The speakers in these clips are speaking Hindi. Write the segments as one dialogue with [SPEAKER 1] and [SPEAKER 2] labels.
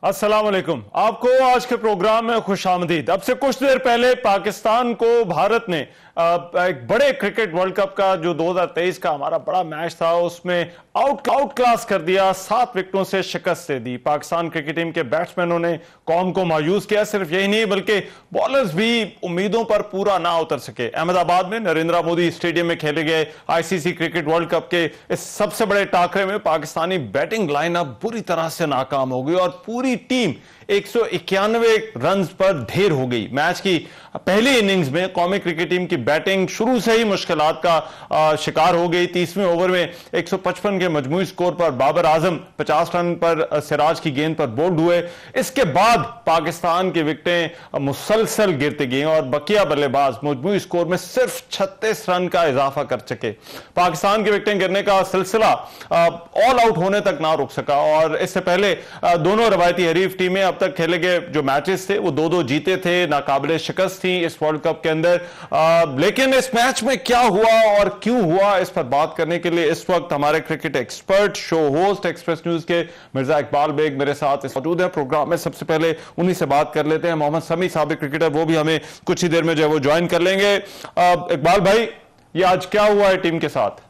[SPEAKER 1] अस्सलाम वालेकुम। आपको आज के प्रोग्राम में खुशामदीद। अब से कुछ देर पहले पाकिस्तान को भारत ने एक बड़े क्रिकेट वर्ल्ड कप का जो 2023 का हमारा बड़ा मैच था उसमें आउट क्लास कर दिया, 7 विकेटों से शिकस्त दे दी। पाकिस्तान क्रिकेट टीम के बैट्समैनों ने कौम को मायूस किया। सिर्फ यही नहीं बल्कि बॉलर्स भी उम्मीदों पर पूरा ना उतर सके। अहमदाबाद में नरेंद्र मोदी स्टेडियम में खेले गए आईसीसी क्रिकेट वर्ल्ड कप के इस सबसे बड़े टाकरे में पाकिस्तानी बैटिंग लाइनअप बुरी तरह से नाकाम हो गई और पूरी टीम 191 रन पर ढेर हो गई। मैच की पहली इनिंग्स में कौमी क्रिकेट टीम की बैटिंग शुरू से ही मुश्किलात का शिकार हो गई। 30वें ओवर में 155 के मजमूई स्कोर पर बाबर आजम 50 रन पर सिराज की गेंद पर बोल्ड हुए। इसके बाद पाकिस्तान की विकेटें मुसलसल गिरती गई और बकिया बल्लेबाज मजमूई स्कोर में सिर्फ 36 रन का इजाफा कर सके। पाकिस्तान की विकेटें गिरने का सिलसिला ऑल आउट होने तक ना रुक सका और इससे पहले दोनों रवायती हरीफ टीमें अब तक खेले गए जो मैचेस थे वो 2-2 जीते थे, नाकाबिले शिकस्त थी इस वर्ल्ड कप के अंदर। लेकिन इस मैच में क्या हुआ और क्यों हुआ, इस पर बात करने के लिए इस वक्त हमारे cricket expert, show host express news के मिर्जा इकबाल बेग मेरे साथ मौजूद है प्रोग्राम में। सबसे पहले उन्हीं से बात कर लेते हैं। मोहम्मद समी साबिक क्रिकेटर, वो भी हमें कुछ ही देर में जो है वो ज्वाइन कर लेंगे। इकबाल भाई, ये आज क्या हुआ है टीम के साथ?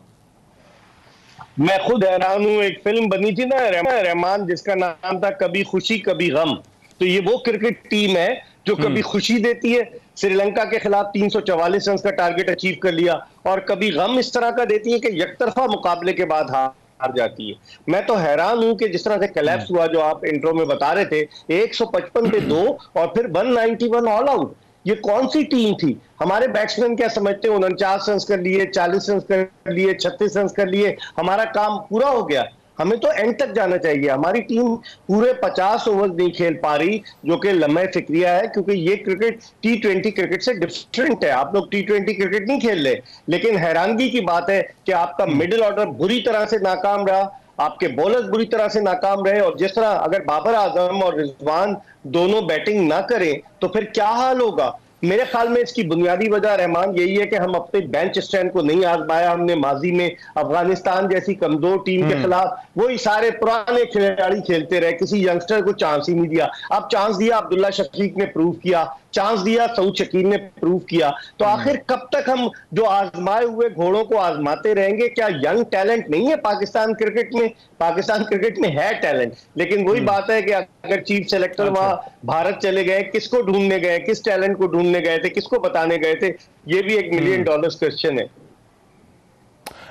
[SPEAKER 2] मैं खुद हैरान हूं। एक फिल्म बनी थी ना रहमान, जिसका नाम था कभी खुशी कभी गम। तो ये वो क्रिकेट टीम है जो कभी खुशी देती है, श्रीलंका के खिलाफ 344 रन का टारगेट अचीव कर लिया, और कभी गम इस तरह का देती है कि यकतरफा मुकाबले के बाद हार जाती है। मैं तो हैरान हूं कि जिस तरह से कोलैप्स हुआ, जो आप इंट्रो में बता रहे थे, 155 पे 2 और फिर 191 ऑल आउट। ये कौन सी टीम थी? हमारे बैट्समैन क्या समझते हैं, 49 रन कर लिए, 40 रन कर लिए, 36 रन कर लिए, हमारा काम पूरा हो गया? हमें तो एंड तक जाना चाहिए। हमारी टीम पूरे 50 ओवर नहीं खेल पा रही, जो कि लम्हे फिक्रिया है, क्योंकि ये क्रिकेट T20 क्रिकेट से डिफरेंट है। आप लोग T20 क्रिकेट नहीं खेल रहे, लेकिन हैरानगी की बात है कि आपका मिडिल ऑर्डर बुरी तरह से नाकाम रहा, आपके बॉलर्स बुरी तरह से नाकाम रहे, और जिस तरह अगर बाबर आजम और रिजवान दोनों बैटिंग ना करें तो फिर क्या हाल होगा? मेरे ख्याल में इसकी बुनियादी वजह रहमान यही है कि हम अपने बेंच स्ट्रेंथ को नहीं आजमाया। हमने माजी में अफगानिस्तान जैसी कमजोर टीम के खिलाफ वही सारे पुराने खिलाड़ी खेलते रहे, किसी यंगस्टर को चांस ही नहीं दिया। अब चांस दिया, अब्दुल्ला शफीक ने प्रूव किया, चांस दिया, सऊद शकील ने प्रूव किया। तो आखिर कब तक हम जो आजमाए हुए घोड़ों को आजमाते रहेंगे? क्या यंग टैलेंट नहीं है पाकिस्तान क्रिकेट में? पाकिस्तान क्रिकेट में है टैलेंट, लेकिन वही बात है कि अगर चीफ सेलेक्टर वहां भारत चले गए, किसको ढूंढने गए, किस टैलेंट को ढूंढने गए थे, किसको बताने गए थे? ये भी एक $1 मिलियन क्वेश्चन है।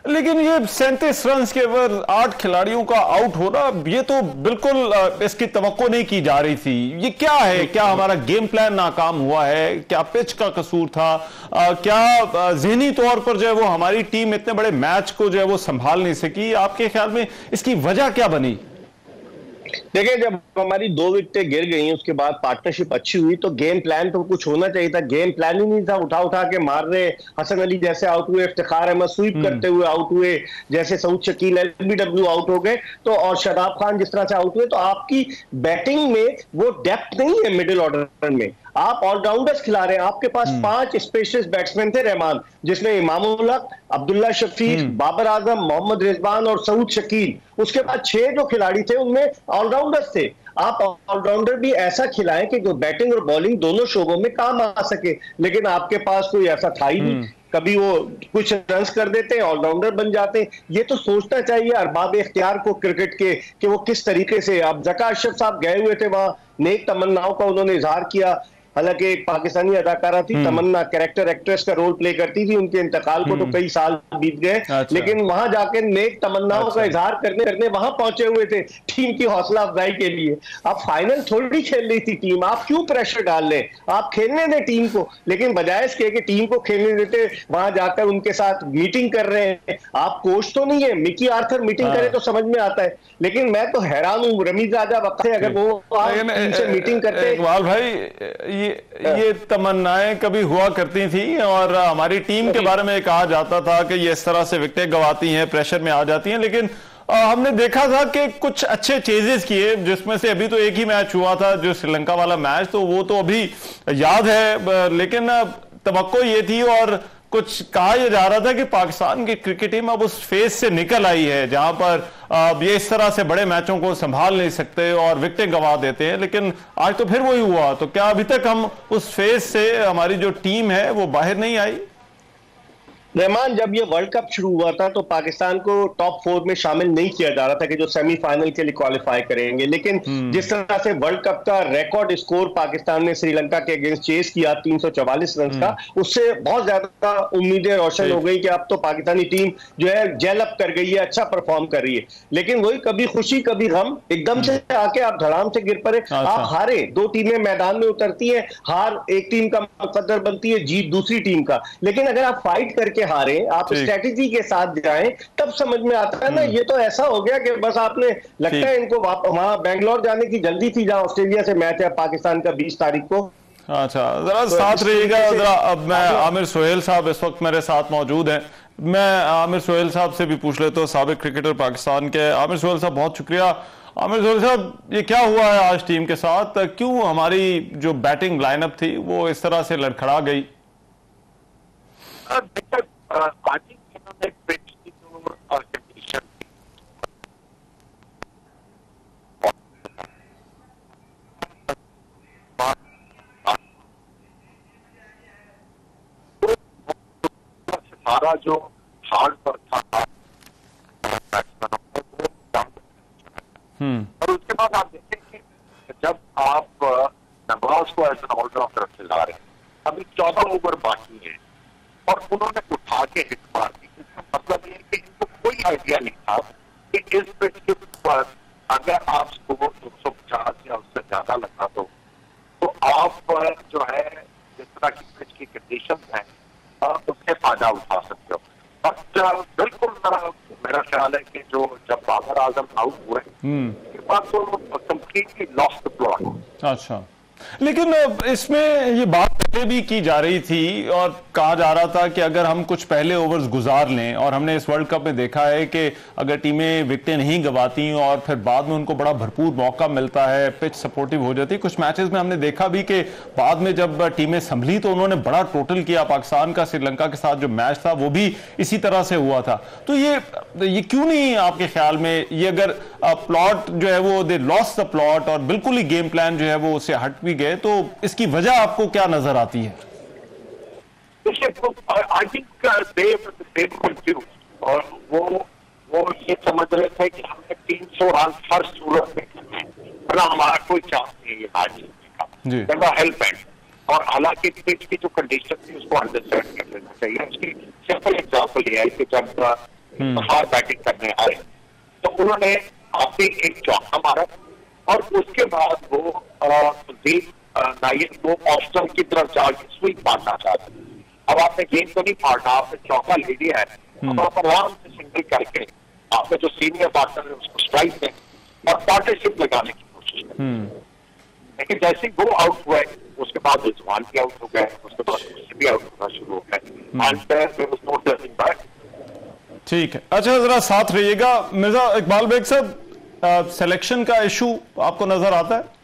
[SPEAKER 1] लेकिन ये 37 रन के ओवर 8 खिलाड़ियों का आउट होना, ये तो बिल्कुल इसकी तवक्को नहीं की जा रही थी। ये क्या है? क्या हमारा गेम प्लान नाकाम हुआ है? क्या पिच का कसूर था? क्या ज़हनी तौर पर जो है वो हमारी टीम इतने बड़े मैच को जो है वो संभाल नहीं सकी? आपके ख्याल में इसकी वजह क्या बनी?
[SPEAKER 2] देखिए, जब हमारी 2 विकेटें गिर गई, उसके बाद पार्टनरशिप अच्छी हुई, तो गेम प्लान तो कुछ होना चाहिए था। गेम प्लान ही नहीं था। उठा के मार रहे, हसन अली जैसे आउट हुए, इफ्तिखार अहमद स्वीप करते हुए आउट हुए, जैसे सऊद शकील LBW आउट हो गए, तो और शादाब खान जिस तरह से आउट हुए, तो आपकी बैटिंग में वो डेप्थ नहीं है मिडिल ऑर्डर में। आप ऑलराउंडर्स खिला रहे हैं। आपके पास 5 स्पेशलिस्ट बैट्समैन थे रहमान, जिसमें इमामुल हक, अब्दुल्ला शफीक, बाबर आजम, मोहम्मद रिजवान और सऊद शकील। उसके बाद 6 जो खिलाड़ी थे उनमें ऑलराउंडर्स थे। आप ऑलराउंडर भी ऐसा खिलाएं कि जो बैटिंग और बॉलिंग दोनों शोबों में काम आ सके, लेकिन आपके पास कोई ऐसा था ही नहीं। कभी वो कुछ रन कर देते हैं, ऑलराउंडर बन जाते हैं। ये तो सोचना चाहिए अरबाब इख्तियार को क्रिकेट के कि वो किस तरीके से। अब ज़का अशरफ साहब गए हुए थे वहां, नेक तमन्नाओं का उन्होंने इजहार किया। हालांकि एक पाकिस्तानी अदाकारा थी तमन्ना, कैरेक्टर एक्ट्रेस का रोल प्ले करती थी। उनके इंतकाल को तो कई साल बीत गए, लेकिन वहां जाकर नेक तमन्नाओं का इजहार करने वहां पहुंचे हुए थे टीम की हौसला अफजाई के लिए। अब फाइनल थोड़ी खेल रही थी टीम, आप क्यों प्रेशर डाल रहे? आप खेलने दें टीम को, लेकिन बजाय इसके कि टीम को खेलने देते, वहां जाकर उनके साथ मीटिंग कर रहे हैं। आप कोच तो नहीं है, मिकी आर्थर मीटिंग करे तो समझ में आता है, लेकिन मैं तो हैरान हूं। रमीज राजा वक्त है, अगर वो टीम से मीटिंग करते।
[SPEAKER 1] इकबाल भाई, ये तमन्नाएं कभी हुआ करती थी और हमारी टीम के बारे में कहा जाता था कि ये इस तरह से विकेटें गंवाती हैं, प्रेशर में आ जाती हैं, लेकिन हमने देखा था कि कुछ अच्छे चेजेस किए, जिसमें से अभी तो एक ही मैच हुआ था जो श्रीलंका वाला मैच, तो वो तो अभी याद है, लेकिन तवक्को ये थी और कुछ कहा यह जा रहा था कि पाकिस्तान की क्रिकेट टीम अब उस फेज से निकल आई है जहां पर अब ये इस तरह से बड़े मैचों को संभाल नहीं सकते और विकेटें गंवा देते हैं, लेकिन आज तो फिर वही हुआ। तो क्या अभी तक हम उस फेज से हमारी जो टीम है वो बाहर नहीं आई?
[SPEAKER 2] रहमान, जब ये वर्ल्ड कप शुरू हुआ था तो पाकिस्तान को टॉप 4 में शामिल नहीं किया जा रहा था कि जो सेमीफाइनल के लिए क्वालिफाई करेंगे, लेकिन जिस तरह से वर्ल्ड कप का रिकॉर्ड स्कोर पाकिस्तान ने श्रीलंका के अगेंस्ट चेस किया 344 रन का, उससे बहुत ज्यादा उम्मीदें रोशन हो गई कि अब तो पाकिस्तानी टीम जो है जेल अप कर गई है, अच्छा परफॉर्म कर रही है। लेकिन वही कभी खुशी कभी गम, एकदम से आके आप धड़ाम से गिर पड़े, आप हारे। दो टीमें मैदान में उतरती है, हार एक टीम का मुकद्दर बनती है, जीत दूसरी टीम का। लेकिन अगर आप फाइट करके हारे, आप स्ट्रेटेजी के साथ जाएं, तब समझ में आता है ना। ये तो ऐसा हो गया कि बस आपने, लगता है इनको वहां बेंगलोर जाने की जल्दी थी जहां ऑस्ट्रेलिया से मैच है पाकिस्तान का 20 तारीख को।
[SPEAKER 1] अच्छा, जरा तो साथ रहिएगा जरा। अब मैं आमिर सोहेल साहब इस वक्त मेरे साथ मौजूद हैं, मैं आमिर सोहेल साहब से भी पूछ लेता हूँ, साबिक क्रिकेटर पाकिस्तान के। आमिर सोहेल साहब बहुत शुक्रिया। आमिर सोहेल साहब, ये क्या हुआ है आज टीम के साथ? क्यों हमारी जो बैटिंग लाइनअप थी वो इस तरह से लड़खड़ा गई?
[SPEAKER 3] सारा जो हार्ड पर था और उसके बाद आप देखें कि जब आप नवाज को एज एन ऑलराउंडर से ला रहे हैं, अभी 14 ओवर बाकी है और उन्होंने उठा के हिट मार दी। मतलब ये कि इनको कोई आइडिया नहीं था कि इस पिच के ऊपर अगर आप स्कोर 250 या उससे ज्यादा लगा दो तो आप जो है जिस तरह की पिच की कंडीशन है उससे फायदा उठा सकते हो। बट बिल्कुल मेरा ख्याल है कि जो जब बाबर आजम आउट हुए उसके बाद तो कंप्लीटली लॉस्ट द प्लॉट।
[SPEAKER 1] अच्छा, लेकिन इसमें ये बात पहले भी की जा रही थी और कहा जा रहा था कि अगर हम कुछ पहले ओवर्स गुजार लें, और हमने इस वर्ल्ड कप में देखा है कि अगर टीमें विकेटें नहीं गंवाती और फिर बाद में उनको बड़ा भरपूर मौका मिलता है, पिच सपोर्टिव हो जाती है। कुछ मैचेस में हमने देखा भी कि बाद में जब टीमें संभली तो उन्होंने बड़ा टोटल किया। पाकिस्तान का श्रीलंका के साथ जो मैच था वो भी इसी तरह से हुआ था। तो ये क्यों नहीं आपके ख्याल में, ये अगर प्लॉट जो है वो दे लॉस्ट द प्लॉट और बिल्कुल ही गेम प्लान जो है वो उससे हट भी गए, तो इसकी वजह आपको क्या नजर आती है?
[SPEAKER 3] आई थिंक और वो ये समझ रहे थे कि हमने 300 रन हर सूरत में करना है, वरना हमारा कोई चांस नहीं है ये मैच जीतने का। हेल्प एंड और हालांकि पिच की जो कंडीशन थी उसको अंडरस्टैंड कर लेना चाहिए। उसकी सिंपल एग्जाम्पल ये है कि जब बाहर बैटिंग करने आए तो उन्होंने आपने एक चौका मारा और उसके बाद वो नायक को ऑफ की तरफ जाके स्विंग मारना चाहते। अब आपने गेंद को नहीं फाड़ा, आपने चौका ले लिया है, अब आप आराम से सिंगल करके आपने जो सीनियर पार्टनर है उसको स्ट्राइक दें और पार्टनरशिप लगाने की कोशिश करें। लेकिन जैसे ही वो आउट हुआ उसके बाद रिजवान भी आउट हो गए, उसके बाद भी आउट होना शुरू हो गए।
[SPEAKER 1] ठीक है, अच्छा जरा साथ रहिएगा। मिर्जा इकबाल बेग साहब, सिलेक्शन का इशू आपको नजर आता है?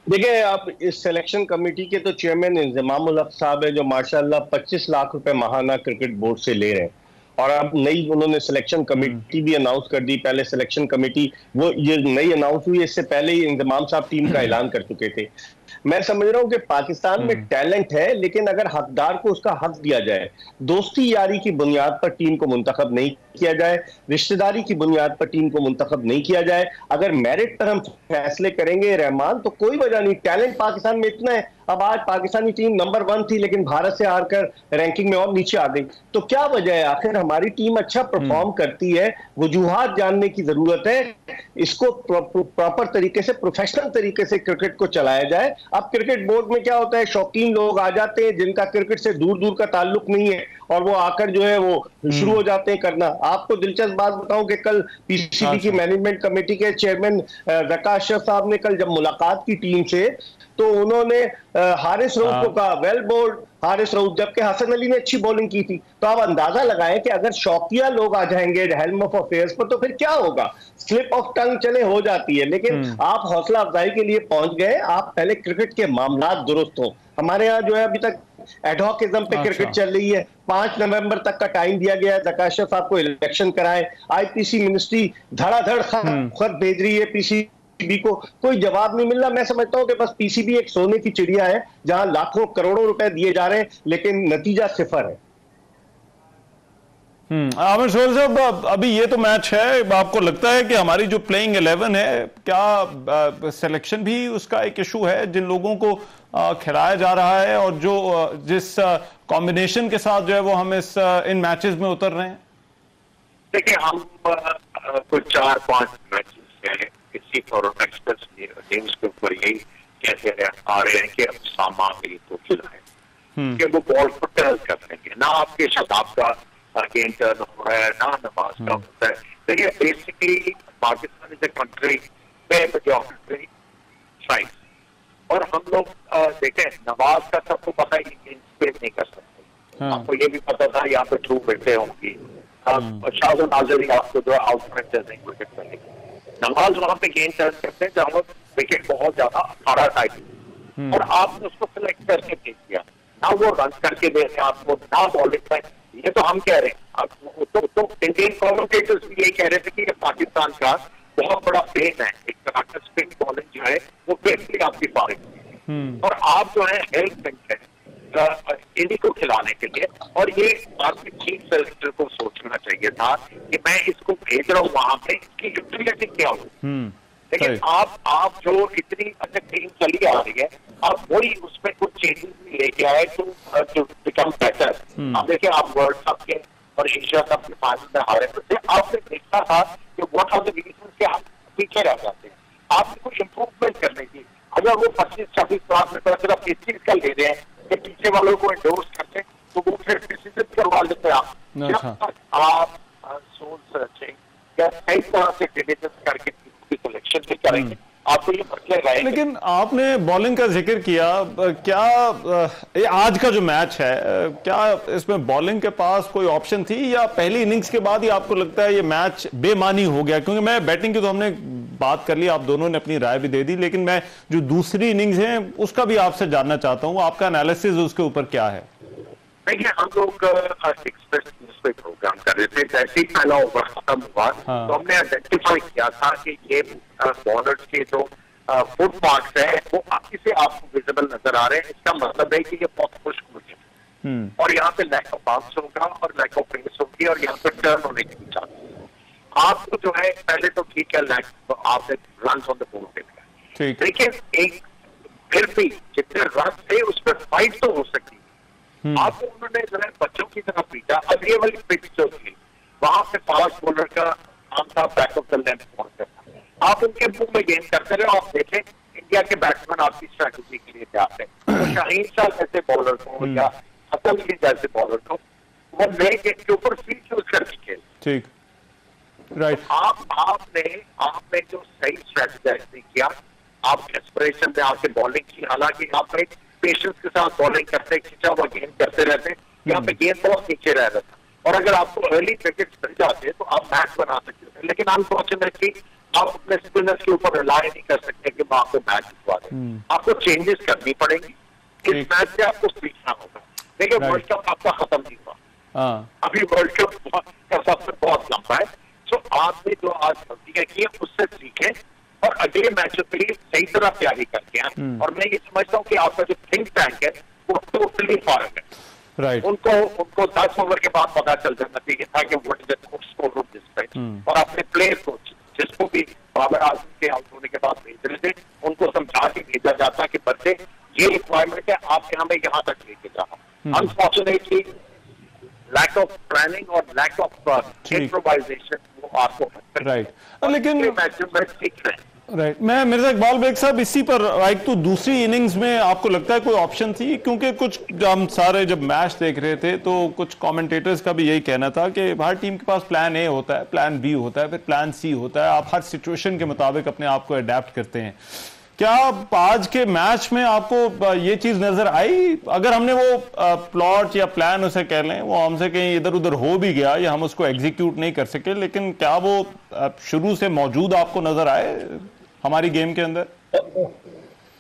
[SPEAKER 2] देखिए, आप इस सिलेक्शन कमेटी के तो चेयरमैन इंजमाम उल हक साहब है जो माशाल्लाह 25 लाख रुपए माहाना क्रिकेट बोर्ड से ले रहे हैं, और अब नई उन्होंने सिलेक्शन कमेटी भी अनाउंस कर दी। पहले सिलेक्शन कमेटी वो ये नई अनाउंस हुई, इससे पहले ही इंजमाम साहब टीम का ऐलान कर चुके थे। मैं समझ रहा हूं कि पाकिस्तान में टैलेंट है, लेकिन अगर हकदार को उसका हक दिया जाए, दोस्ती यारी की बुनियाद पर टीम को मुंतखब नहीं किया जाए, रिश्तेदारी की बुनियाद पर टीम को मुंतखब नहीं किया जाए, अगर मेरिट पर हम फैसले करेंगे रहमान, तो कोई वजह नहीं। टैलेंट पाकिस्तान में इतना है। अब आज पाकिस्तानी टीम नंबर 1 थी लेकिन भारत से हारकर रैंकिंग में और नीचे आ गई, तो क्या वजह है? आखिर हमारी टीम अच्छा परफॉर्म करती है, वजूहात जानने की जरूरत है। इसको प्रॉपर तरीके से, प्रोफेशनल तरीके से क्रिकेट को चलाया जाए। अब क्रिकेट बोर्ड में क्या होता है, शौकीन लोग आ जाते हैं जिनका क्रिकेट से दूर दूर का ताल्लुक नहीं है, और वो आकर जो है वो शुरू हो जाते हैं करना। आपको दिलचस्प बात बताऊं कि कल पीसीबी की मैनेजमेंट कमेटी के चेयरमैन ज़का अशरफ साहब ने कल जब मुलाकात की टीम से, तो उन्होंने हारिस रऊफ को कहा वेल बोल्ड हारिस रऊफ, जबकि हसन अली ने अच्छी बॉलिंग की थी। तो आप अंदाजा लगाएं कि अगर शौकिया लोग आ जाएंगे हेल्म ऑफ अफेयर्स पर तो फिर क्या होगा? स्लिप ऑफ टंग चले हो जाती है, लेकिन आप हौसला अफजाई के लिए पहुंच गए। आप पहले क्रिकेट के मामला दुरुस्त हो। हमारे यहाँ जो है अभी तक एडहॉकिज्म पे क्रिकेट चल रही है। 5 नवंबर तक का टाइम दिया गया है, जकाशा साहब को इलेक्शन कराएं। आईपीसी मिनिस्ट्री धड़ाधड़ खत भेज रही है पीसीबी को, कोई जवाब नहीं मिल रहा। मैं समझता हूं कि बस पीसीबी एक सोने की चिड़िया है जहां लाखों करोड़ों रुपए दिए जा रहे हैं लेकिन नतीजा सिफर है।
[SPEAKER 1] आमिर सोहेल साहब, अभी ये तो मैच है, आपको लगता है कि हमारी जो प्लेइंग 11 है, क्या सिलेक्शन भी उसका एक इशू है? जिन लोगों को खिलाया जा रहा है और जो जिस कॉम्बिनेशन के साथ जो है वो हम इन मैचेस में उतर रहे हैं।
[SPEAKER 3] देखिए, हम कुछ 4-5 मैचेस हैं किसी टीम्स के ऊपर यही कहते आ रहे हैं कि अब सामा को खिलाए कि वो बॉल को टर्न कर देंगे, ना आपके शताब का गेम टर्न हो रहा है ना नमाज का होता है। देखिए, basically Pakistan is a country majority science, और हम लोग देखें नमाज का सबको पता ही स्पेस नहीं कर सकते। आपको ये भी पता था यहाँ पे 2 विकेटें होंगी, शाहजहां नाजरी आपको जो आउटफ्रंट विकेट मिलेगी। नमाज वहां पे गेम टर्न करते हैं जहां विकेट बहुत ज्यादा 18 टाइप, और आपने उसको सिलेक्ट करके भेज दिया, ना वो रन करके दे रहे हैं आपको, ना बॉलिंग में। ये तो हम कह रहे हैं, तो इंडियन कमेंटेटर्स भी यही कह रहे थे कि पाकिस्तान का बहुत बड़ा पेन है, एक स्पिन बॉलिंग जो है वो बेसिकली आपकी पारी, और आप जो है हेल्थ बेंच है इन्हीं को खिलाने के लिए। और ये आपके चीफ सेलेक्टर को सोचना चाहिए था कि मैं इसको भेज रहा हूँ वहां पे, इसकी यूटिलिटी क्या हो। लेकिन आप जो इतनी अच्छी टीम चली आ रही है, आप वही उसमें कुछ चेंजेस भी लेके आए तो बिकम बेटर। आप देखिए, आप वर्ल्ड कप के और एशिया कप के फाइनल में हारे थे, आपने देखा था कि व्हाट आर द रीजन के आप पीछे रह जाते हैं। आपने कुछ इम्प्रूवमेंट करने की, अगर वो 25-26 लाख रुपए सिर्फ इस चीज का ले रहे हैं कि पीछे वालों को एंडोर्स करते हैं, तो वो फिर डिसीजन करवा लेते हैं। आप सोच सर्चिंग या कई तरह से डिलीजेंस करके सिलेक्शन भी करेंगे, आपको ये मसले रहे।
[SPEAKER 1] लेकिन आपने बॉलिंग का जिक्र किया, क्या ये आज का जो मैच है, क्या इसमें बॉलिंग के पास कोई ऑप्शन थी, या पहली इनिंग्स के बाद ही आपको लगता है ये मैच बेमानी हो गया? क्योंकि मैं बैटिंग की तो हमने बात कर ली, आप दोनों ने अपनी राय भी दे दी, लेकिन मैं जो दूसरी इनिंग्स है उसका भी आपसे जानना चाहता हूं, आपका एनालिसिस उसके ऊपर क्या है?
[SPEAKER 3] देखिए, हम लोग एक्सप्रेस न्यूज पे प्रोग्राम कर रहे थे, जैसे ही पहला ओवर खत्म हुआ तो हमने आइडेंटिफाई किया था कि ये बॉलर्स के जो फुट मार्क्स है वो इसे आपको विजिबल नजर आ रहे हैं। इसका मतलब है कि ये बहुत खुश्क मुझे, और यहाँ पे लैक ऑफ बाउंस होगा और लैक ऑफ पेस होगी, और यहाँ पे टर्न होने की चांस है। आपको जो है पहले तो ठीक है, लैक आपने रन ऑन द बोर्ड दे दिया, लेकिन एक फिर भी जितने रन थे उस पर फाइट तो हो सकती है। आपको उन्होंने जो है बच्चों की तरह पीटा। अब ये वाली पिच जो थी वहां पे फास्ट बॉलर का नाम था बैक ऑफ द लेंथ पहुंचता था, आप उनके मुंह में गेंद करते रहे। आप देखें, इंडिया के बैट्समैन आपकी स्ट्रैटेजी के लिए जाते हैं, तो शाहीन शाह जैसे बॉलर को या हसन अली जैसे बॉलर को वो नए गेंद के ऊपर फील्ड यूज करके खेल।
[SPEAKER 1] ठीक, राइट।
[SPEAKER 3] आपने जो सही स्ट्रैटेजी किया, आप एस्पिरेशन में आके बॉलिंग की, हालांकि आप एक पेशेंस के साथ बॉलिंग करते, खिंचा हुआ गेंद करते रहते, यहाँ पे गेंद बहुत नीचे रह रहा था, और अगर आपको अर्ली विकेट मिल जाते तो आप मैच बना सकते थे। लेकिन अनफॉर्चुनेटली आप अपने स्पिनर्स के ऊपर रिलाई नहीं कर सकते कि मैं आपको मैच जितवा दें। आपको चेंजेस करनी पड़ेंगी, इस मैच से आपको सीखना होगा। देखिए, वर्ल्ड कप आपका खत्म नहीं हुआ, अभी वर्ल्ड कप का सफर बहुत लंबा है। तो आपने जो आज गलतियां की उससे सीखें और अगले मैचों के लिए सही तरह तैयारी करके आए। और मैं ये समझता हूँ कि आपका जो थिंक टैंक है वो टोटली फॉरन है।
[SPEAKER 1] राइट,
[SPEAKER 3] उनको 10 ओवर के बाद पता चल जाना चाहिए था कि what is the score of this match, और अपने प्लेयर को जिसको भी बाबर आजम के आउट होने के बाद भेज रहे थे उनको समझा के भेजा जाता कि बच्चे ये रिक्वायरमेंट है, आपके हमें यहाँ तक लेके जाओ। अनफॉर्चुनेटली लैक ऑफ प्लानिंग और लैक ऑफ इम्प्रोवाइजेशन वो आपको
[SPEAKER 1] राइट, लेकिन
[SPEAKER 3] मैच में सीख रहे हैं।
[SPEAKER 1] राइट, मैं मिर्जा इकबाल बेग साहब इसी पर एक तो दूसरी इनिंग्स में आपको लगता है कोई ऑप्शन थी? क्योंकि कुछ हम सारे जब मैच देख रहे थे तो कुछ कमेंटेटर्स का भी यही कहना था कि हर टीम के पास प्लान ए होता है, प्लान बी होता है, फिर प्लान सी होता है, आप हर सिचुएशन के मुताबिक अपने आप को अडेप्ट करते हैं। क्या आज के मैच में आपको ये चीज नजर आई? अगर हमने वो प्लॉट या प्लान उसे कह लें, वो हमसे कहीं इधर उधर हो भी गया या हम उसको एग्जीक्यूट नहीं कर सके, लेकिन क्या वो शुरू से मौजूद आपको नजर आए हमारी गेम के अंदर?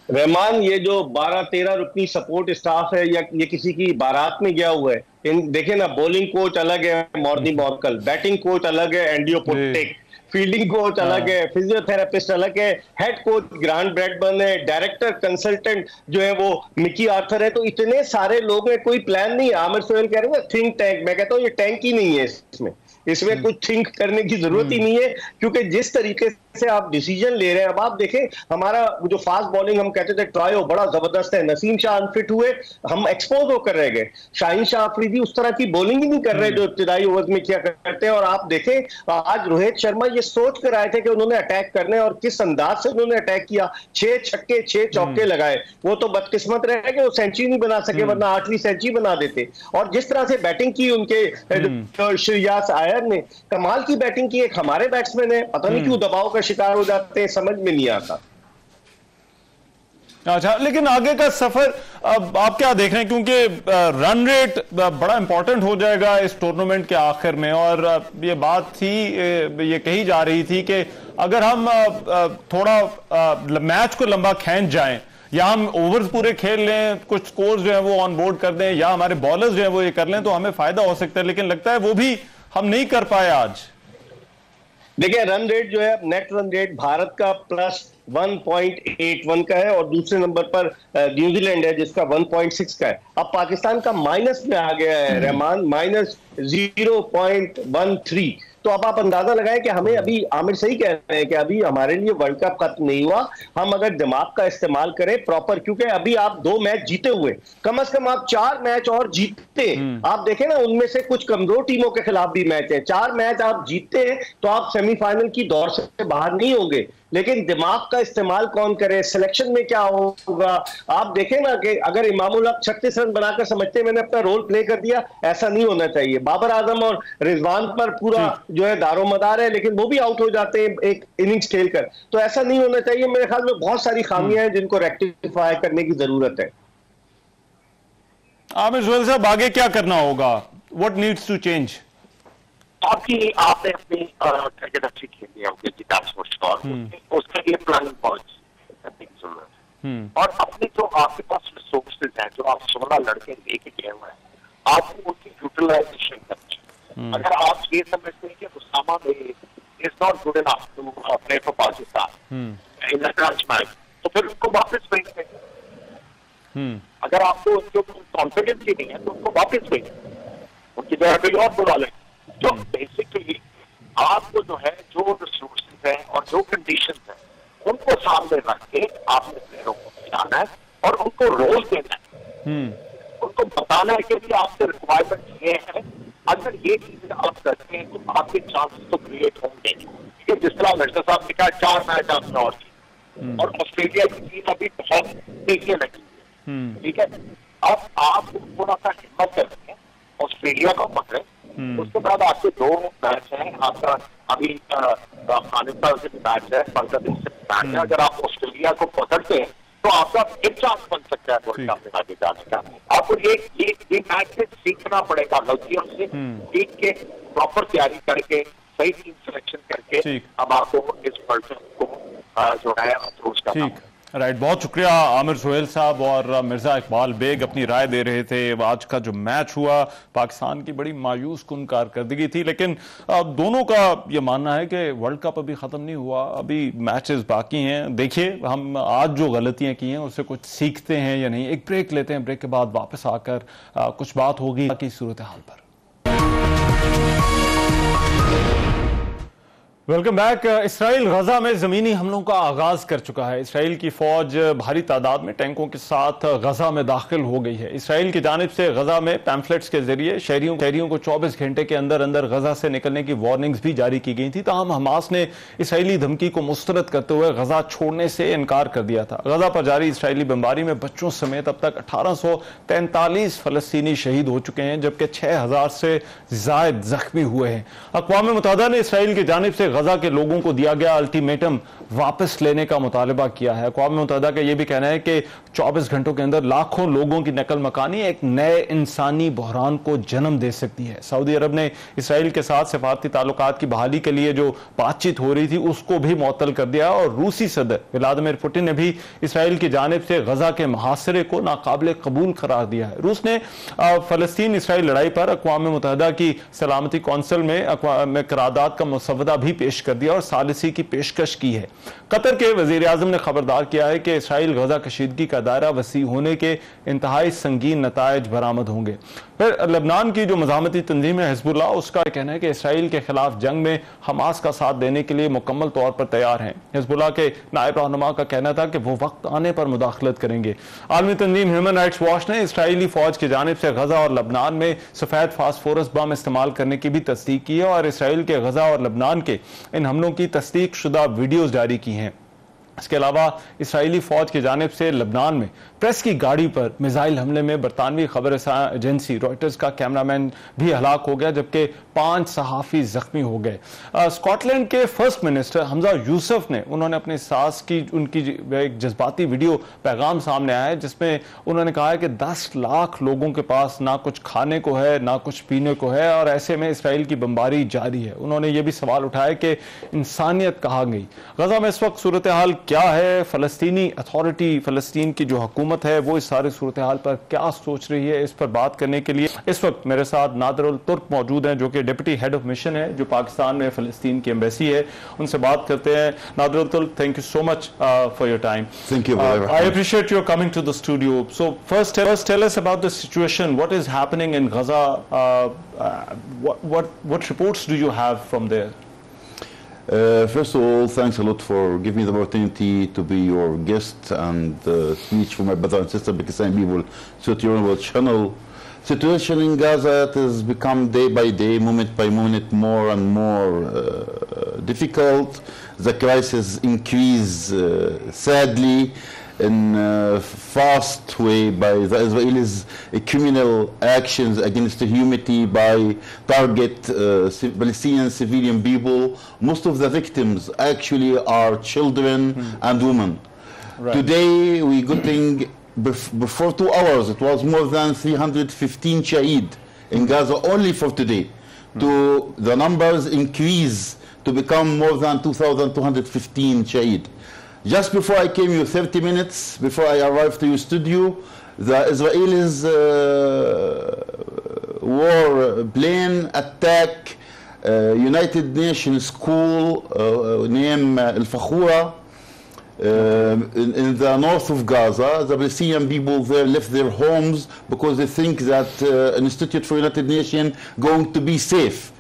[SPEAKER 2] रहमान, ये जो 12-13 रुकनी सपोर्ट स्टाफ है, या ये किसी की बारात में गया हुआ है? देखे ना, बॉलिंग कोच अलग है मॉर्नी मॉर्कल, बैटिंग कोच अलग है एंडियो पोटेक, फील्डिंग कोच अलग है, फिजियोथेरेपिस्ट अलग है, हेड कोच ग्रांट ब्रैडबर्न है, डायरेक्टर कंसल्टेंट जो है वो मिकी आर्थर है। तो इतने सारे लोग हैं, कोई प्लान नहीं है। आमिर सोहेल कह रहे हैं थिंक टैंक, मैं कहता हूँ ये टैंक ही नहीं है, इसमें कुछ थिंक करने की जरूरत ही नहीं है, क्योंकि जिस तरीके से आप डिसीजन ले रहे हैं। अब आप देखें, हमारा जो फास्ट बॉलिंग हम कहते थे ट्रायो बड़ा जबरदस्त है, नसीम शाह अनफिट हुए, हम एक्सपोज होकर रह गए। शाहीन शाह अफरीदी उस तरह की बॉलिंग ही नहीं कर रहे जो इब्तिदाई ओवर्स में किया करते हैं। और आप देखें आज रोहित शर्मा ये सोच कर आए थे कि उन्होंने अटैक करने, और किस अंदाज से उन्होंने अटैक किया, 6 छक्के 6 चौके लगाए। वो तो बदकिस्मत रहे कि वो सेंचुरी नहीं बना सके, वरना 8वीं सेंचुरी बना देते। और जिस तरह से बैटिंग की उनके श्रेयास अय्यर ने, कमाल की बैटिंग की। एक हमारे बैट्समैन है, पता नहीं क्यों दबाव का शिकार हो जाते हैं, समझ में नहीं आता।
[SPEAKER 1] अच्छा, लेकिन आगे का सफर अब आप क्या देख रहे हैं, क्योंकि रन रेट बड़ा इंपॉर्टेंट हो जाएगा इस टूर्नामेंट के आखिर में। और ये बात थी, ये कही जा रही थी कि अगर हम थोड़ा मैच को लंबा खींच जाएं, या हम ओवर्स पूरे खेल लें, कुछ स्कोर्स जो है वो ऑन बोर्ड कर दें, या हमारे बॉलर्स जो है वो ये कर लें, तो हमें फायदा हो सकता है। लेकिन लगता है वो भी हम नहीं कर पाए आज।
[SPEAKER 2] देखिए, रन रेट जो है, नेट रन रेट भारत का +1.81 का है, और दूसरे नंबर पर न्यूजीलैंड है जिसका 1.6 का है। अब पाकिस्तान का माइनस में आ गया है रहमान, -0.13। तो अब आप अंदाजा लगाएं कि हमें अभी, आमिर सही कह रहे हैं कि अभी हमारे लिए वर्ल्ड कप खत्म नहीं हुआ। हम अगर दिमाग का इस्तेमाल करें प्रॉपर, क्योंकि अभी आप 2 मैच जीते हुए, कम से कम आप 4 मैच और जीतते। आप देखें ना, उनमें से कुछ कमजोर टीमों के खिलाफ भी मैच है, 4 मैच आप जीतते हैं तो आप सेमीफाइनल की दौड़ से बाहर नहीं होंगे। लेकिन दिमाग का इस्तेमाल कौन करे, सिलेक्शन में क्या होगा। आप देखें ना कि अगर इमामुल हक 36 रन बनाकर समझते हैं मैंने अपना रोल प्ले कर दिया, ऐसा नहीं होना चाहिए। बाबर आजम और रिजवान पर पूरा जो है दारोमदार है, लेकिन वो भी आउट हो जाते हैं एक इनिंग्स खेलकर, तो ऐसा नहीं होना चाहिए। मेरे ख्याल में बहुत सारी खामियां हैं जिनको रेक्टिफाई करने की जरूरत है।
[SPEAKER 3] आमिर सोहेल साहब, आगे क्या करना होगा, व्हाट नीड्स टू चेंज? आपने अपनी क्रिकेट अच्छी खेली है, उसके लिए प्लानिंग बहुत जरूरत है। और अपनी जो आपके पास रिसोर्सेज हैं, जो आप 16 लड़के लेके गए हुए हैं, आपको उनकी यूटिलाइजेशन करनी है। अगर आप ये समझते हैं कि Usama is not good enough to play for Pakistan in the match, तो फिर उनको वापस भेजें। अगर आपको उनके ऊपर कॉन्फिडेंस ही नहीं है तो उनको वापस भेजें, उनकी जगह कोई और बुला लें। तो बेसिकली आपको जो है, जो रिसोर्सेज हैं और जो कंडीशन है, उनको सामने रख के आपने प्लेयरों को खिलाना है और उनको रोल देना है। उनको बताना है कि भी आपसे रिक्वायरमेंट ये है, अगर ये चीजें आप करते हैं तो आपके चांसेस तो क्रिएट होंगे। ठीक है, जिस तरह मिर्जा साहब ने कहा 4 मैच आपने और की, और ऑस्ट्रेलिया की टीम अभी बहुत पीछे लगी है। ठीक है, अब आप थोड़ा सा हिम्मत करके ऑस्ट्रेलिया को पकड़े। उसके बाद आपके 2 मैच हैं, आपका अभी अफगानिस्तान से मैच है, बांग्लादेश से मैच है। अगर आप ऑस्ट्रेलिया को पकड़ते हैं तो आपका एक चांस बन सकता है वर्ल्ड कप में आगे जाने का। आपको ये मैच से सीखना पड़ेगा, गलतियों से सीख के प्रॉपर तैयारी करके सही टीम सिलेक्शन करके अब आपको इस वर्ल्ड कप को जो है अप्रोच करना।
[SPEAKER 1] राइट, बहुत शुक्रिया आमिर सोहेल साहब। और मिर्जा इकबाल बेग अपनी राय दे रहे थे। आज का जो मैच हुआ, पाकिस्तान की बड़ी मायूस कुन कारकर्दगी थी, लेकिन दोनों का ये मानना है कि वर्ल्ड कप अभी खत्म नहीं हुआ, अभी मैचेस बाकी हैं। देखिए हम आज जो गलतियां की हैं उससे कुछ सीखते हैं या नहीं। एक ब्रेक लेते हैं, ब्रेक के बाद वापस आकर कुछ बात होगी की सूरत हाल पर। Welcome back. इसराइल गजा में जमीनी हमलों का आगाज कर चुका है। इसराइल की फौज भारी तादाद में टैंकों के साथ गजा में दाखिल हो गई है। इसराइल की जानिब से गजा में पैम्फलेट्स के जरिए शहरियों को 24 घंटे के अंदर अंदर गजा से निकलने की वार्निंग्स भी जारी की गई थी। ताहम हमास ने इसराइली धमकी को मुस्तरद करते हुए गजा छोड़ने से इनकार कर दिया था। गजा पर जारी इसराइली बमबारी में बच्चों समेत अब तक 1843 फलस्तीनी शहीद हो चुके हैं, जबकि 6000 से ज्यादा जख्मी हुए हैं। अक़वाम मुत्तहिदा ने इसराइल की जानिब से गजा के लोगों को दिया गया अल्टीमेटम वापस लेने का मुतालबा किया है। अक़वाम मुत्तहिदा का यह भी कहना है कि 24 घंटों के अंदर लाखों लोगों की नकल मकानी एक नए इंसानी बहरान को जन्म दे सकती है। सऊदी अरब ने इसराइल के साथ सफारती ताल्लुकात की बहाली के लिए जो बातचीत हो रही थी उसको भी मुअत्तल कर दिया, और रूसी सदर व्लादिमीर पुतिन ने भी इसराइल की जानिब से गजा के मुहासरे को नाकाबिल कबूल करार दिया है। रूस ने फलस्तीन इसराइल लड़ाई पर अक़वाम मुत्तहिदा की सलामती कौंसिल में करारदाद का मसवदा भी पेश कर दिया और सालिसी की पेशकश की है। कतर के वज़ीर आज़म ने खबरदार किया है कि इसराइल गजा कशीदगी का दायरा वसी होने के इंतहाई संगीन नतायज बरामद होंगे। फिर लबनान की जो मज़ामती तंजीम है हिज़्बुल्लाह, उसका कहना है कि इसराइल के खिलाफ जंग में हमास का साथ देने के लिए मुकम्मल तौर पर तैयार हैं। हिज़्बुल्लाह के नायब रहनुमा का कहना था कि वो वक्त आने पर मुदाखलत करेंगे। आलमी तंजीम ह्यूमन राइट्स वॉच ने इसराइली फौज की जानिब से गजा और लबनान में सफ़ेद फास्फोरस बम इस्तेमाल करने की भी तस्दीक की है और इसराइल के गजा और लबनान के इन हमलों की तस्दीक शुदा वीडियोज़ जारी की हैं। इसके अलावा इसराइली फौज की जानिब से लबनान में प्रेस की गाड़ी पर मिसाइल हमले में बरतानवी खबर एजेंसी रॉयटर्स का कैमरामैन भी हलाक हो गया, जबकि 5 सहाफ़ी जख्मी हो गए। स्कॉटलैंड के फर्स्ट मिनिस्टर हमजा यूसुफ ने उन्होंने अपनी सास की उनकी एक जज्बाती वीडियो पैगाम सामने आया है, जिसमें उन्होंने कहा है कि 10 लाख लोगों के पास ना कुछ खाने को है ना कुछ पीने को है, और ऐसे में इसराइल की बमबारी जारी है। उन्होंने ये भी सवाल उठाया कि इंसानियत कहाँ गई। गजा में इस वक्त सूरत हाल क्या है, फ़लस्तीनी अथॉरिटी, फ़लस्तीन की जो हुकूमत है वो इस सारे सूरत हाल पर क्या सोच रही है, इस पर बात करने के लिए इस वक्त मेरे साथ नादिर उल तुर्क मौजूद हैं, जो कि डिप्टी हेड ऑफ मिशन है, जो पाकिस्तान में फ़लस्तीन की एम्बेसी है। उनसे बात करते हैं। नादिर उल तुर्क, thank you so much for your time.
[SPEAKER 4] Thank you.
[SPEAKER 1] I appreciate your coming to the studio. So first tell us about the situation. What is happening in Gaza? What reports do you have from there?
[SPEAKER 4] First of all, thanks a lot for giving me the opportunity to be your guest and speech for my brother and sister Pakistani people to your own channel. Situation in Gaza has become day by day, moment by moment, more and more difficult. The crisis increase sadly in a fast way by the Israelis' criminal actions against humanity by target Palestinian civilian people. Most of the victims actually are children and women.
[SPEAKER 1] Right.
[SPEAKER 4] Today we getting before 2 hours it was more than 315 shaheed in Gaza only for today. To the numbers increase to become more than 2,215 shaheed. Just before I came here, 30 minutes before I arrived to your studio, the Israelis war plane attack United Nations school named Al-Fakhura in the north of Gaza. The Palestinian people there left their homes because they think that an institute for United Nations going to be safe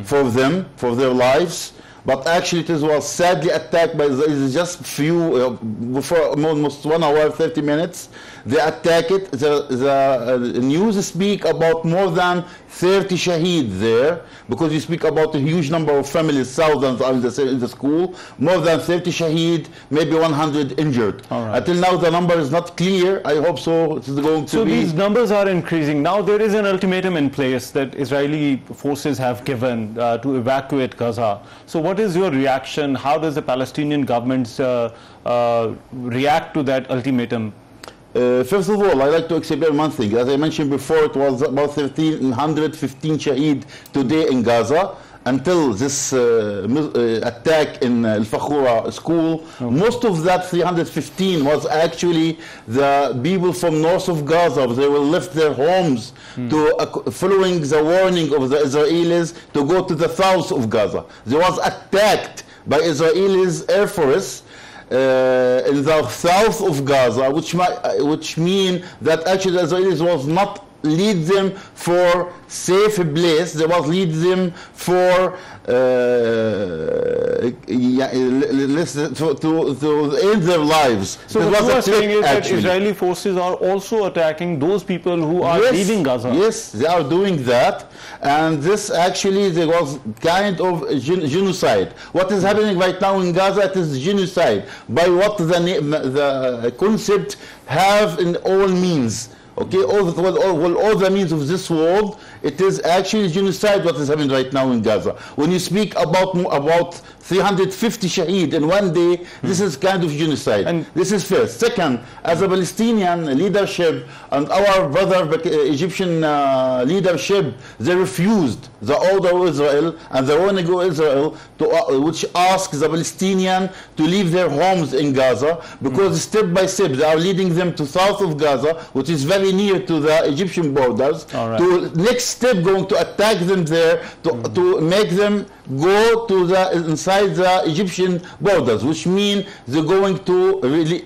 [SPEAKER 4] for them, for their lives. But actually it was sadly attacked by just few, before almost 1 hour, 30 minutes. They attack it. The news speak about more than 30 shaheed there, because you speak about a huge number of families, thousands are in the school, more than 30 shaheed, maybe 100 injured.
[SPEAKER 1] Right.
[SPEAKER 4] Until now the number is not clear. I hope so it is going to be.
[SPEAKER 1] So these numbers are increasing. Now there is an ultimatum in place that Israeli forces have given to evacuate Gaza. So what is your reaction? How does the Palestinian government react to that ultimatum?
[SPEAKER 4] First of all, I'd like to explain one thing. As I mentioned before, it was about 1,315 shaheed today in Gaza. Until this attack in Al-Fakhura school, most of that 315 was actually the people from north of Gaza. They will left their homes to following the warning of the Israelis to go to the south of Gaza. They was attacked by Israelis Air Force in the south of Gaza, which mean that actually the Israelis was not lead them for safe place. They was lead them for to end their lives.
[SPEAKER 1] So what you are saying is that Israeli forces are also attacking those people who are leaving Gaza.
[SPEAKER 4] Yes, they are doing that, and this actually there was kind of genocide. What is happening right now in Gaza? It is genocide by what the concept have in all means. Okay, all the means of this world, it is actually genocide what is happening right now in Gaza. When you speak about 350 shaheed in one day, this is kind of genocide. And this is first. Second, as a Palestinian leadership and our brother Egyptian leadership, they refused the order of Israel and the warning of Israel, which asks the Palestinian to leave their homes in Gaza, because step by step they are leading them to south of Gaza, which is very near to the Egyptian borders. To next step going to attack them there, to make them go to the inside the Egyptian borders, which means they're going to really,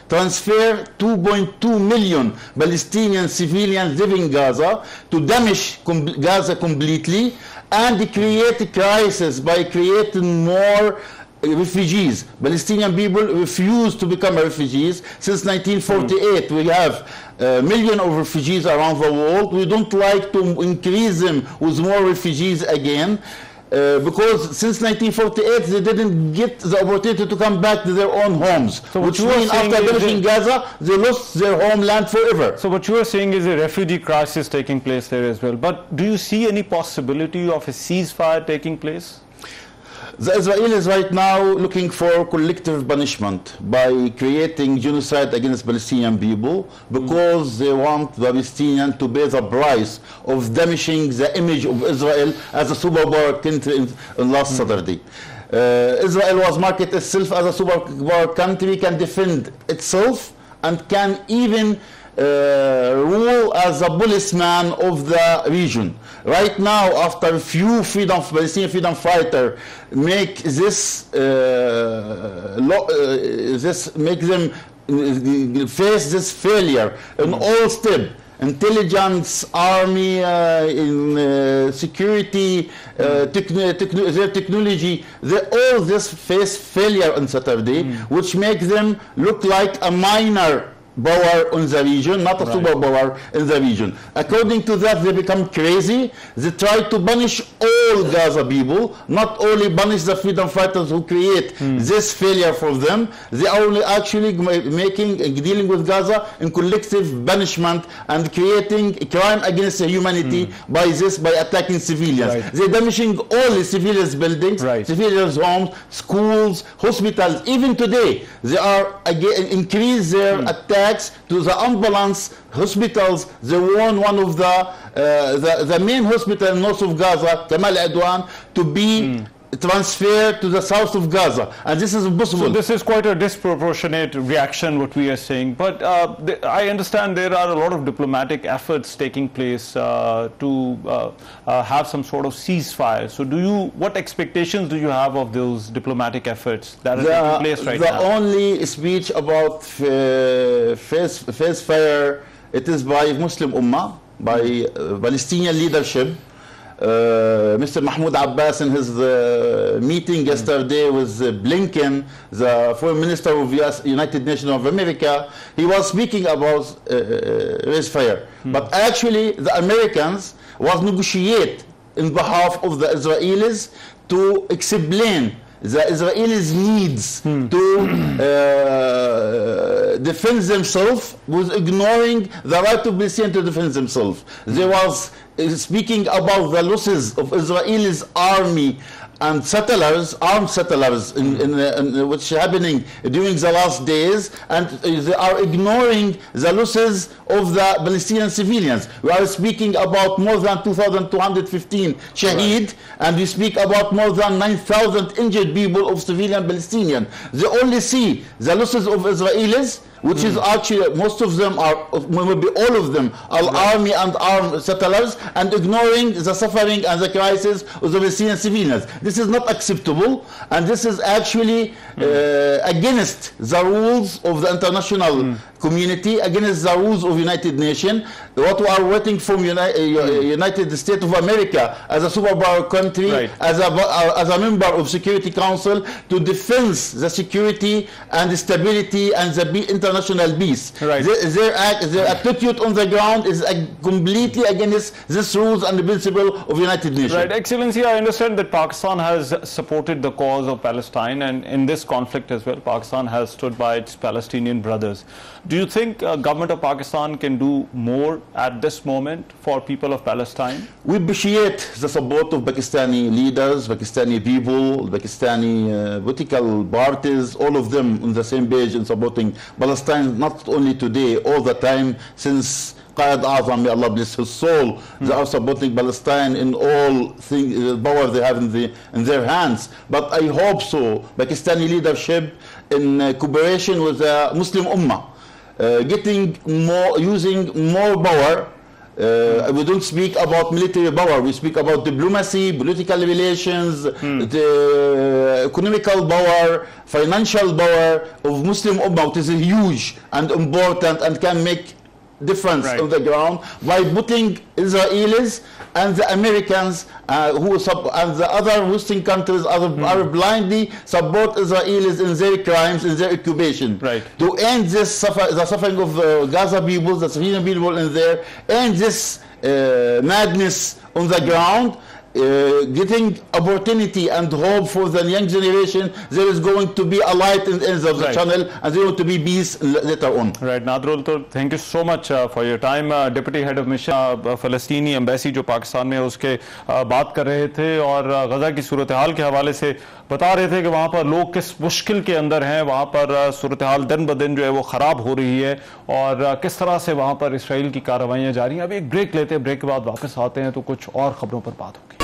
[SPEAKER 4] transfer 2.2 million Palestinian civilians living in Gaza, to damage Gaza completely and create a crisis by creating more refugees. Palestinian people refuse to become refugees. Since 1948 we have a million of refugees around the world. We don't like to increase them with more refugees again, because since 1948 they didn't get the opportunity to come back to their own homes, so which means after demolishing Gaza they lost their homeland forever.
[SPEAKER 1] So what you are saying is a refugee crisis taking place there as well. But do you see any possibility of a ceasefire taking place?
[SPEAKER 4] The Israelis right now looking for collective punishment by creating genocide against Palestinian people, because they want the Palestinians to pay the price of damaging the image of Israel as a superpower country in last Saturday. Israel was marketed itself as a superpower country, can defend itself and can even rule as a policeman of the region. Right now, after a few Palestinian freedom fighters make this, make them face this failure in all steps, intelligence, army, in security, their technology, all this face failure on Saturday, which makes them look like a minor power in the region, not a superpower in the region. According to that, they become crazy. They try to punish all Gaza people, not only punish the freedom fighters who create this failure for them. They are only actually dealing with Gaza in collective punishment and creating a crime against humanity by attacking civilians. They're damaging all the civilians' buildings, civilians' homes, schools, hospitals. Even today, they are increase their attacks to the ambulance hospitals. They want one of the main hospital north of Gaza, Kamal Adwan, to be transferred to the south of Gaza, and this is impossible.
[SPEAKER 1] So this is quite a disproportionate reaction, what we are saying. But I understand there are a lot of diplomatic efforts taking place to have some sort of ceasefire. So what expectations do you have of those diplomatic efforts that are taking place right now?
[SPEAKER 4] The only speech about ceasefire, it is by Muslim Ummah, by Palestinian leadership. Mr. Mahmoud Abbas in his meeting yesterday with Blinken, the foreign minister of United Nations of America, he was speaking about ceasefire. But actually the Americans was negotiate in behalf of the Israelis to explain the Israelis' needs to defend themselves, was ignoring the right of Palestinians to defend themselves. They was speaking about the losses of Israelis' army and settlers, armed settlers, in what's happening during the last days, and they are ignoring the losses of the Palestinian civilians. We are speaking about more than 2,215 shaheed, and we speak about more than 9,000 injured people of civilian Palestinian. They only see the losses of Israelis, which is actually, most of them are, maybe all of them, are army and armed settlers, and ignoring the suffering and the crisis of the Palestinian civilians. This is not acceptable, and this is actually against the rules of the international community, against the rules of United Nations. What we are waiting from United States of America as a superpower country, as a member of Security Council, to defend the security and the stability and the international international peace.
[SPEAKER 1] Right.
[SPEAKER 4] Their attitude on the ground is completely against this rules and the principle of United Nations.
[SPEAKER 1] Right, Excellency, I understand that Pakistan has supported the cause of Palestine, and in this conflict as well, Pakistan has stood by its Palestinian brothers. Do you think government of Pakistan can do more at this moment for people of Palestine?
[SPEAKER 4] We appreciate the support of Pakistani leaders, Pakistani people, Pakistani political parties, all of them on the same page in supporting Palestine, not only today, all the time, since Qaid Azam, may Allah bless his soul, they are supporting Palestine in all things, power they have in their hands. But I hope so, Pakistani leadership in cooperation with the Muslim Ummah, getting more, using more power. We don't speak about military power, we speak about diplomacy, political relations, the economical power, financial power of Muslim Ummah, which is huge and important and can make difference on the ground by putting Israelis and the Americans and the other Western countries are blindly support Israelis in their crimes, in their occupation. To end this the suffering of Gaza people, the Syrian people in there, end this madness on the ground, getting opportunity and hope for the young generation. There is going to be a light in the end of the tunnel, and there will to be peace later on.
[SPEAKER 1] Right, Nadrul, thank you so much for your time. Deputy Head of Mission, फ़लस्तीनी एम्बेसी जो पाकिस्तान में उसके बात कर रहे थे और गजा की सूरत हाल के हवाले से बता रहे थे कि वहाँ पर लोग किस मुश्किल के अंदर हैं, वहाँ पर सूरत हाल दिन ब दिन जो है वो ख़राब हो रही है और किस तरह से वहाँ पर इसराइल की कार्रवाइयाँ जारी हैं। अभी एक ब्रेक लेते हैं, ब्रेक के बाद वापस आते हैं तो कुछ और खबरों पर बात होगी।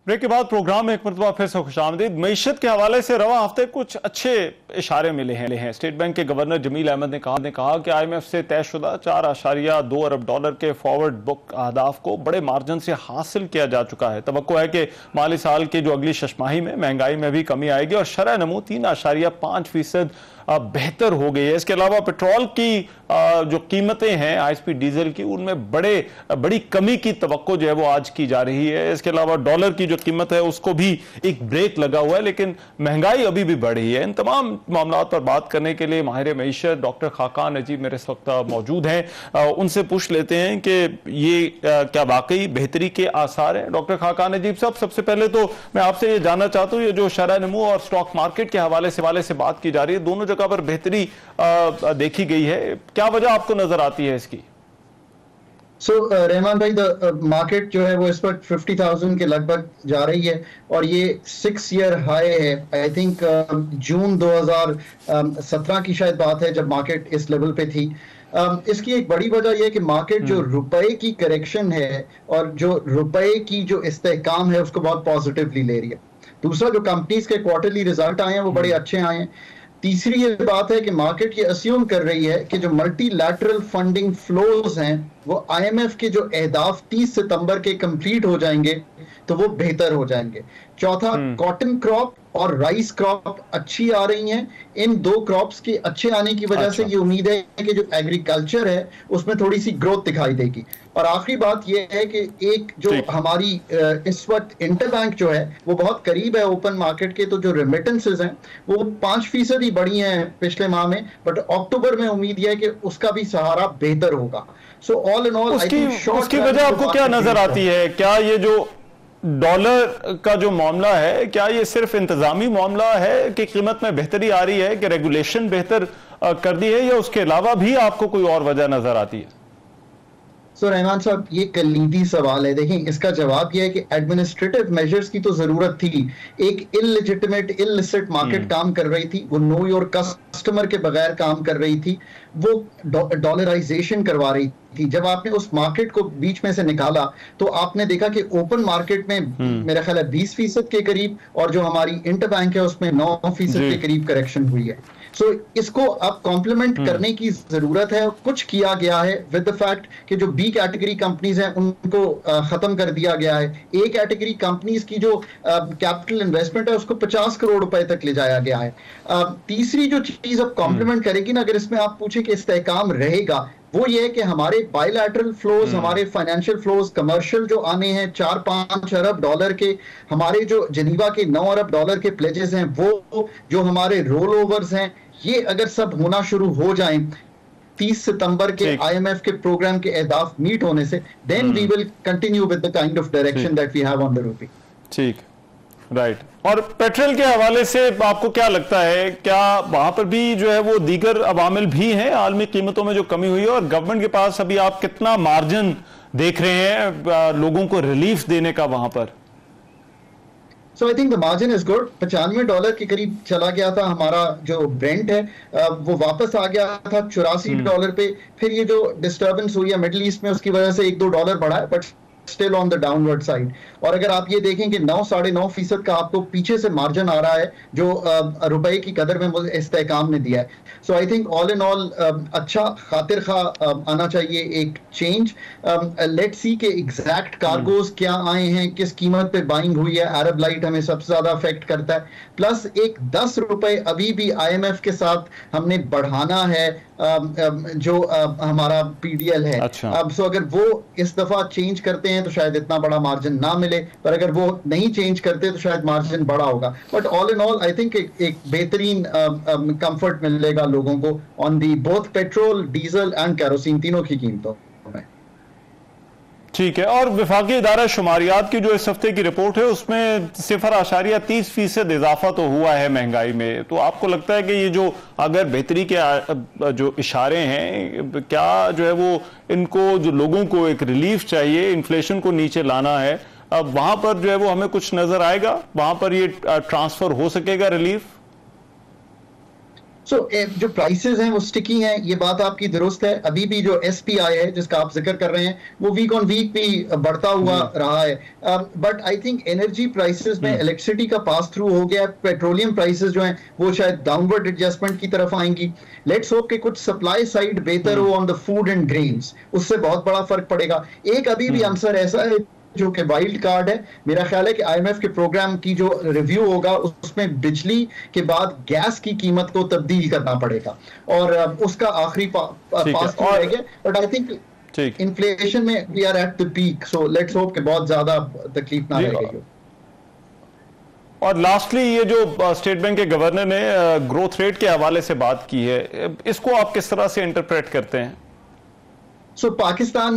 [SPEAKER 1] ब्रेक के बाद प्रोग्राम में एक मरतबा फिर से खुशामदीद। मईशत के हवाले से रवा हफ्ते कुछ अच्छे इशारे मिले हैं। स्टेट बैंक के गवर्नर जमील अहमद ने कहा कि IMF से तयशुदा $4.2 अरब के फॉरवर्ड बुक अहदाफ को बड़े मार्जिन से हासिल किया जा चुका है। तवक्को है कि माली साल के जो अगली छमाही में महंगाई में भी कमी आएगी और शरह नमू 3.5% बेहतर हो गई है। इसके अलावा पेट्रोल की जो कीमतें हैं हाई डीजल की, उनमें बड़ी कमी की तवक्को जो है वो आज की जा रही है। इसके अलावा डॉलर की जो कीमत है उसको भी एक ब्रेक लगा हुआ है, लेकिन महंगाई अभी भी बढ़ रही है। इन तमाम मामलों पर बात करने के लिए माहिर मईशत डॉक्टर खाकान नजीब मेरे इस वक्त मौजूद हैं। उनसे पूछ लेते हैं कि ये क्या वाकई बेहतरी के आसार हैं। डॉक्टर खाकान नजीब साहब, सबसे पहले तो मैं आपसे ये जानना चाहता हूँ, ये जो शरह नमू और स्टॉक मार्केट के हवाले से बात की जा रही है, दोनों जगह पर बेहतरी देखी गई है, क्या वजह आपको नजर आती है इसकी?
[SPEAKER 5] रहमान भाई, मार्केट जो है वो इस वक्त 50,000 के लगभग जा रही है और ये 6 ईयर हाई है। आई थिंक जून 2017 की शायद बात है जब मार्केट इस लेवल पे थी। इसकी एक बड़ी वजह यह है कि मार्केट जो रुपए की करेक्शन है और जो रुपए की जो इस्तेहकाम है उसको बहुत पॉजिटिवली ले रही है। दूसरा, जो कंपनीज के क्वार्टरली रिजल्ट आए हैं वो बड़े अच्छे आए हैं। तीसरी ये बात है कि मार्केट ये अस्यूम कर रही है कि जो मल्टीलैटरल फंडिंग फ्लोज हैं वो IMF के जो अहदाफ 30 सितंबर के कंप्लीट हो जाएंगे तो वो बेहतर हो जाएंगे। चौथा, कॉटन क्रॉप और राइस क्रॉप अच्छी आ रही हैं। इन दो क्रॉप्स के अच्छे आने की वजह से ये उम्मीद है कि जो एग्रीकल्चर है उसमें थोड़ी सी ग्रोथ दिखाई देगी। और आखिरी बात ये है कि एक जो हमारी इस वक्त इंटरबैंक जो है वो बहुत करीब है ओपन मार्केट के, तो जो रेमिटेंसेस हैं वो 5% ही बढ़ी हैं पिछले माह में, बट अक्टूबर में उम्मीद है कि उसका भी सहारा बेहतर होगा। सो ऑल इन ऑल
[SPEAKER 1] उसकी वजह आपको क्या नजर आती है? क्या ये जो डॉलर का जो मामला है, क्या ये सिर्फ इंतजामी मामला है कि कीमत में बेहतरी आ रही है, कि रेगुलेशन बेहतर कर दी है, या उसके अलावा भी आपको कोई और वजह नजर आती है?
[SPEAKER 5] रहमान साहब, ये कलीदी सवाल है। देखें, इसका जवाब यह है कि एडमिनिस्ट्रेटिव मेजर्स की तो जरूरत थी। एक इलिजिटिमेट इलिसिट मार्केट काम कर रही थी, वो नो योर कस्टमर के बगैर काम कर रही थी, वो डॉलराइजेशन करवा रही थी। जब आपने उस मार्केट को बीच में से निकाला तो आपने देखा कि ओपन मार्केट में मेरा ख्याल है 20% के करीब और जो हमारी इंटरबैंक है उसमें 9% के करीब करेक्शन हुई है। सो इसको अब कॉम्प्लीमेंट करने की जरूरत है। कुछ किया गया है विद द फैक्ट कि जो बी कैटेगरी कंपनीज हैं उनको खत्म कर दिया गया है। ए कैटेगरी कंपनीज की जो कैपिटल इन्वेस्टमेंट है उसको 50 करोड़ रुपए तक ले जाया गया है। तीसरी जो चीज अब कॉम्प्लीमेंट करेगी ना, अगर इसमें आप पूछे कि इस्तेहकाम रहेगा, वो ये है कि हमारे बायलैटरल फ्लोज, हमारे फाइनेंशियल फ्लोज, कमर्शियल जो आने हैं $4-5 अरब के, हमारे जो जेनीवा के $9 अरब के प्लेजेस हैं, वो जो हमारे रोल ओवर्स हैं, ये अगर सब होना शुरू हो जाए 30 सितंबर के IMF के प्रोग्राम के अहदाफ मीट होने से, then we will continue with the kind of direction that we have on the rupee.
[SPEAKER 1] ठीक, राइट। और पेट्रोल के हवाले से आपको क्या लगता है, क्या वहां पर भी जो है वो दीगर अवामिल भी हैं आलमी कीमतों में जो कमी हुई है, और गवर्नमेंट के पास अभी आप कितना मार्जिन देख रहे हैं लोगों को रिलीफ देने का वहां पर?
[SPEAKER 5] So I think the margin is good. $95 के करीब चला गया था हमारा जो ब्रेंट है, वो वापस आ गया था $84 पे। फिर ये जो डिस्टर्बेंस हुई है मिडिल ईस्ट में, उसकी वजह से $1-2 बढ़ा है, but still on the downward side. और अगर आप ये देखें कि 9-9.5% का आपको पीछे से मार्जिन आ रहा है जो रुपए की कदर में इस्तेहकाम ने दिया है। So I think all in all अच्छा खातिर खा आना चाहिए एक चेंज। लेट्स सी के एग्जैक्ट कार्गोज क्या आए हैं, किस कीमत पे बाइंग हुई है। अरब लाइट हमें सबसे ज्यादा अफेक्ट करता है, प्लस एक $10 अभी भी IMF के साथ हमने बढ़ाना है जो हमारा PDL है।
[SPEAKER 1] अच्छा।
[SPEAKER 5] अब सो अगर वो इस दफा चेंज करते हैं तो शायद इतना बड़ा मार्जिन ना मिले, पर अगर वो नहीं चेंज करते तो शायद मार्जिन बड़ा होगा। But all in all I think एक बेहतरीन कंफर्ट मिलेगा लोगों को on the both petrol, diesel and kerosene तीनों की कीमतों में।
[SPEAKER 1] ठीक है। और वफाकी इदारा शुमारियात की जो इस हफ्ते की रिपोर्ट है उसमें 0.30% इजाफा तो हुआ है महंगाई में। तो आपको लगता है कि ये जो अगर बेहतरी के जो इशारे हैं, क्या जो है वो इनको जो लोगों को एक रिलीफ चाहिए, इन्फ्लेशन को नीचे लाना है, अब वहां पर जो है वो हमें कुछ नजर आएगा, वहां पर ये ट्रांसफर हो सकेगा रिलीफ?
[SPEAKER 5] सो जो प्राइसेस हैं वो स्टिकी हैं, ये बात आपकी दुरुस्त है। अभी भी जो SPI है जिसका आप जिक्र कर रहे हैं वो वीक ऑन वीक भी बढ़ता हुआ रहा है। But I think energy prices में इलेक्ट्रिसिटी का पास थ्रू हो गया। पेट्रोलियम प्राइसेस जो हैं वो शायद डाउनवर्ड एडजस्टमेंट की तरफ आएंगी। लेट्स होप कि कुछ सप्लाई साइड बेहतर हो on the food and grains, उससे बहुत बड़ा फर्क पड़ेगा। एक अभी भी आंसर ऐसा है जो कि वाइल्ड कार्ड है, मेरा ख्याल है कि IMF के प्रोग्राम की जो रिव्यू होगा उसमें बिजली के बाद गैस की कीमत को तब्दील करना पड़ेगा, और उसका आखिरी पास रहेगा। बट आई थिंक इन्फ्लेशन में we are at the peak, so let's hope कि बहुत ज्यादा तकलीफ ना रहेगी।
[SPEAKER 1] और लास्टली ये जो स्टेट बैंक के गवर्नर ने ग्रोथ रेट के हवाले से बात की है, इसको आप किस तरह से इंटरप्रेट करते हैं?
[SPEAKER 5] सो पाकिस्तान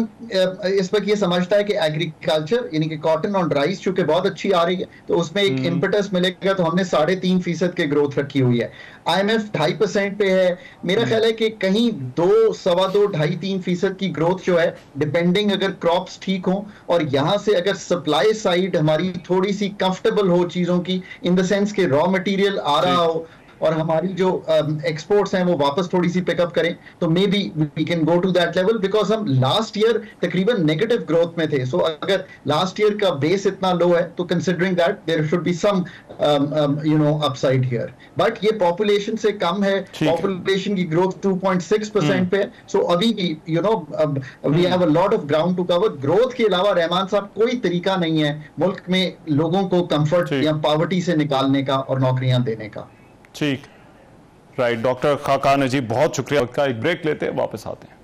[SPEAKER 5] इस वक्त ये समझता है कि एग्रीकल्चर यानी कि कॉटन और राइस चूंकि बहुत अच्छी आ रही है तो उसमें एक इम्पेटस मिलेगा, तो हमने 3.5% की ग्रोथ रखी हुई है। IMF 2.5% पे है। मेरा ख्याल है कि कहीं 2, 2.25, 2.5-3% की ग्रोथ जो है, डिपेंडिंग अगर क्रॉप्स ठीक हो और यहाँ से अगर सप्लाई साइड हमारी थोड़ी सी कंफर्टेबल हो चीजों की, इन द सेंस के रॉ मटेरियल आ रहा हो और हमारी जो एक्सपोर्ट्स हैं वो वापस थोड़ी सी पिकअप करें, तो maybe we can go to that level, because हम लास्ट ईयर तकरीबन नेगेटिव ग्रोथ में थे। सो अगर लास्ट ईयर का बेस इतना लो है तो considering that there should be some upside here. But ये पॉपुलेशन से कम है, पॉपुलेशन की ग्रोथ 2.6% पे है। सो अभी भी we have a lot of ground to cover. Growth के अलावा रहमान साहब कोई तरीका नहीं है मुल्क में लोगों को कंफर्ट या पॉवर्टी से निकालने का और नौकरियां देने का।
[SPEAKER 1] ठीक, राइट। डॉक्टर खाकान अजीब, बहुत शुक्रिया। एक ब्रेक लेते हैं, वापस आते हैं।